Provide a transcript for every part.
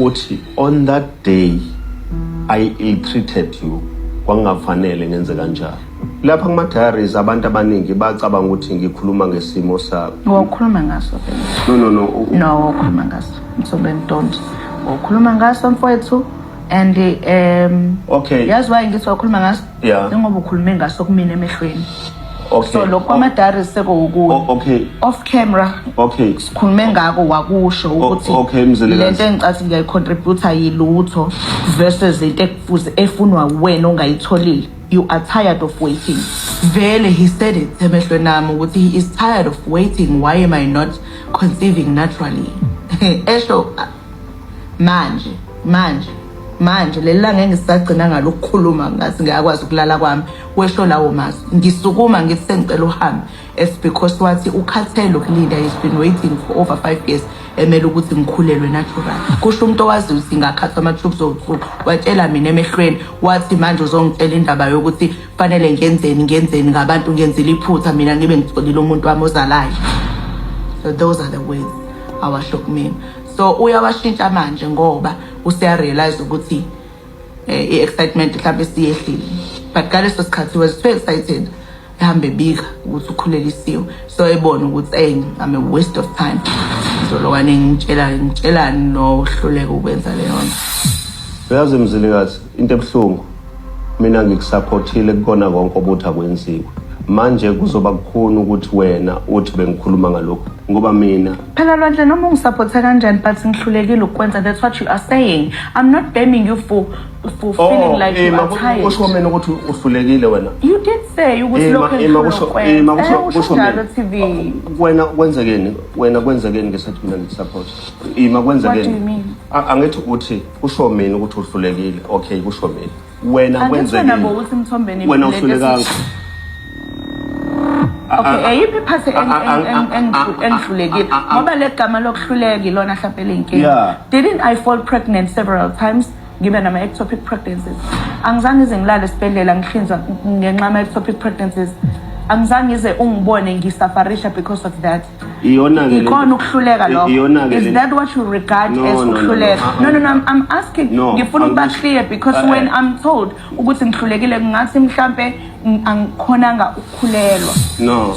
uthi on that day I ill-treated you, kwangafanele ngenze kanjalo. Lapha kuma-diaries abantu abaningi bacabanga ukuthi ngikhuluma ngesimo sakho. Wakhuluma ngaso phela. No, wakhuluma ngaso. Mthobeni don't. Wakhuluma ngaso mfowethu and okay. Yazi why ngithi wakhuluma ngaso? Yeah. Njengoba ukhulume ngaso kumina emehlweni. Okay. So lokho ama-diaries sekuwukuyo. Okay. Off camera. Okay. Sikhulume ngako wakusho ukuthi okay mzilikazi. Lento engicathi ngiyayicontributor yilutho versus into ekufuze efunwa wena ongayitholile. You are tired of waiting. Vele he said it emehlweni nami ukuthi he is tired of waiting. Why am I not conceiving naturally? Esho manje lelanga engisagcina ngalokukhuluma ngathi ngiyakwazi ukulala kwami wesho lawo mazi ngisukuma ngithi sengicela uhambe it's because wathi ukhathele ukulinda he's been waiting for over 5 years emele ukuthi ngikhulelwe natural kusho umuntu owazi ukuthi ngakhatha ama-troops owu watshela mina emehlweni wathi manje uzongitshela indaba yokuthi fanele ngenzeni ngabantu ngenzile iphutha mina ngibe ngitholile umuntu wami ozalayo. So those are the words awasho kumina. So uyawashintsha manje ngoba useyarealize ukuthi i-excitement mhlawumbe siyehlile but ngaleso sikhathi was so excited ehambe bika ukuthi ukhulelisiwe so ebona ukuthi I'm a waste of time so lokwane ngitshelani nohluleka ukwenza leyo nto. Uyazi mzilikazi into ebuhlungu mina ngikusupportile kukona konke obuthi akwenziwe manje kuzoba kukhona ukuthi wena uthi bengikhuluma ngalokho ngoba mina phela Lwandle noma ungisupporta kanjani but ngihlulekile ukwenza. That's what you are saying. I'm not blaming you for feeling like you are tired. Kusho mina ukuthi uhlulekile wena. You did say ukuthi lokho kusho TV. Wena kwenzekeni ngesathi mina ngisupport. Kwenzekeni. What do you mean? Angithi uthi kusho mina ukuthi uhlulekile. Okay kusho mina. Wena kwenzekeni. Wena uhlulekanga. Okay, ayiphi phase engihlulekile ngoba legama lokuhluleka ilona mhlawumbe inkinga. Didn't I fall pregnant several times ngibe nama ectopic pregnancies? Angizange ize ngilale esibhedlela ngihlinzwa ngenxa ama ectopic pregnancies. Angizange ize ungibone ngisafarisha because of that. Ikona ukuhluleka lokho. Is that what you regard as ukuhluleka? No, I'm asking. Ngifuna ukuba clear because when I'm told ukuthi ngihlulekile ngathi mhlambe angikhonanga ukukhulelwa.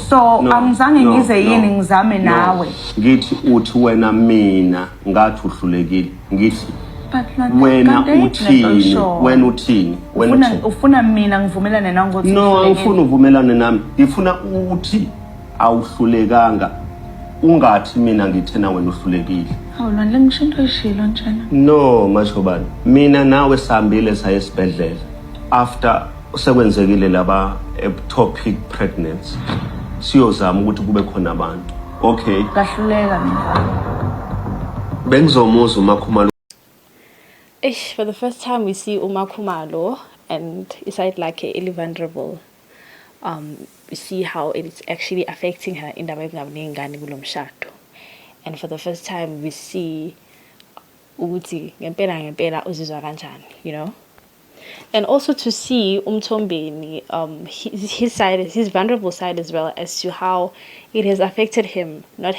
So angizange ngize yini ngizame nawe. Ngithi uthi wena mina ngathi uhlulekile. Ngithi wena uthini? Ufuna mina ngivumelane nawe ukuthi no awufuna uvumelane nami. Ngifuna uthi awuhlulekanga. Ungathi mina ngithena wena uhlulekile. Lwandle ngisho into eshilo njena. No mashobani. Mina nawe sihambile saya esibhedlela after sekwenzekile laba ectopic pregnancy. Siyozama ukuthi kube khona abantu. Okay. Kahluleka mina. Bengizomuza uMakhumalo. For the first time we see uMakhumalo and it's like really vulnerable. We see how it is actually affecting her in the mshado. And for the first time we see ukuthi ngempela uzizwa kanjani, you know. And also to see Mthombeni, his side, his vulnerable side as well, as to how it has affected him not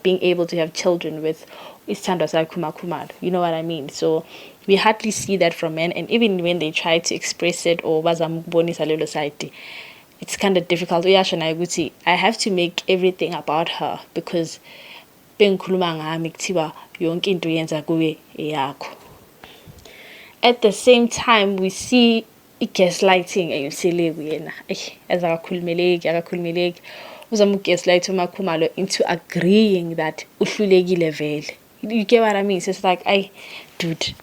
being able to have children with Isithandwa Sakhe uMakhumalo. You know what I mean? So we hardly see that from men, and even when they try to express it or bazamubonisa lelo side, it's kind of difficult. I have to make everything about her because bengikhuluma ngami kuthiwa yonke into yenza kuwe eyakho. At the same time, we see gaslighting eyimseleku yena. As akakhulumeleki uzama ugaslight uMakhumalo into agreeing that uhlulekile vele. You get what I mean? So it's like, dude,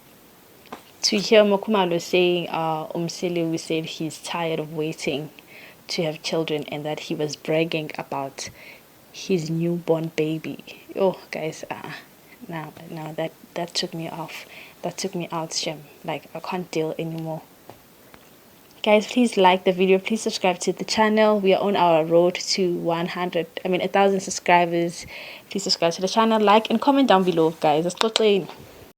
to hear Makhumalo saying Umseleku said he's tired of waiting to have children and that he was bragging about his newborn baby. Oh guys, now that took me off. That took me out, Shem. Like, I can't deal anymore. Guys, please like the video. Please subscribe to the channel. We are on our road to 1,000 subscribers. Please subscribe to the channel, like and comment down below, guys.